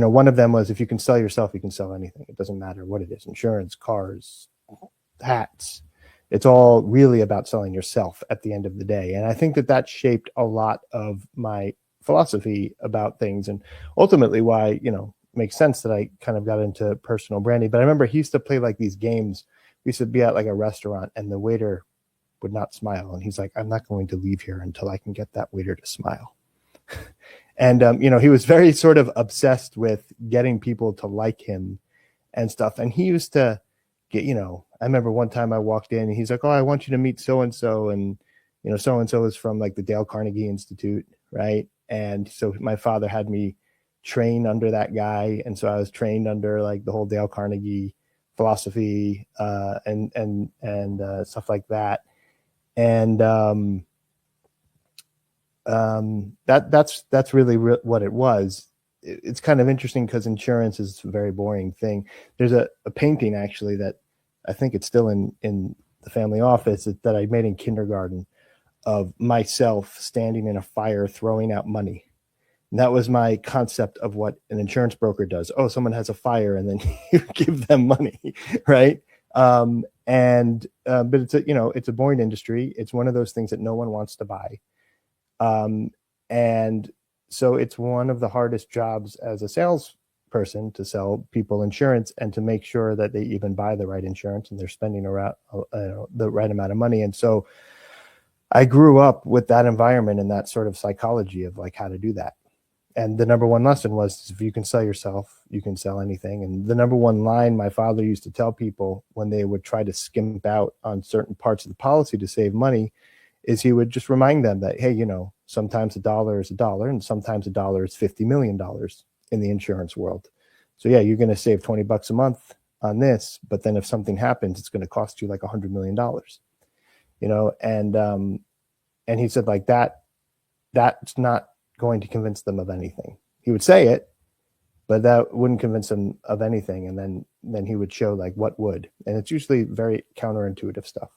one of them was, if you can sell yourself, you can sell anything. It doesn't matter what it is: insurance, cars, hats. It's all really about selling yourself at the end of the day. And I think that shaped a lot of my philosophy about things, and ultimately why, makes sense that I kind of got into personal branding. But I remember he used to play like these games. We used to be at like a restaurant and the waiter would not smile. And he's like, I'm not going to leave here until I can get that waiter to smile. And, he was very sort of obsessed with getting people to like him and stuff. And he used to get, I remember one time I walked in and he's like, oh, I want you to meet so-and-so. And, so-and-so is from like the Dale Carnegie Institute. Right. And so my father had me train under that guy. And so I was trained under like the whole Dale Carnegie philosophy, and stuff like that. And, that's really what it was. It's kind of interesting because insurance is a very boring thing. There's a painting actually that I think it's still in the family office that I made in kindergarten of myself standing in a fire throwing out money. And that was my concept of what an insurance broker does. Oh, someone has a fire and then you give them money, right? But it's a boring industry. It's one of those things that no one wants to buy. And so it's one of the hardest jobs as a salesperson to sell people insurance and to make sure that they even buy the right insurance and they're spending around the right amount of money. And so I grew up with that environment and that sort of psychology of like how to do that. And the number one lesson was, if you can sell yourself, you can sell anything. And the number one line my father used to tell people when they would try to skimp out on certain parts of the policy to save money is he would just remind them that, hey, sometimes a dollar is a dollar and sometimes a dollar is $50 million in the insurance world. So yeah, you're going to save $20 a month on this, but then if something happens, it's going to cost you like $100 million, and he said like that's not going to convince them of anything. He would say it, but that wouldn't convince them of anything. And then he would show like what would, and it's usually very counterintuitive stuff.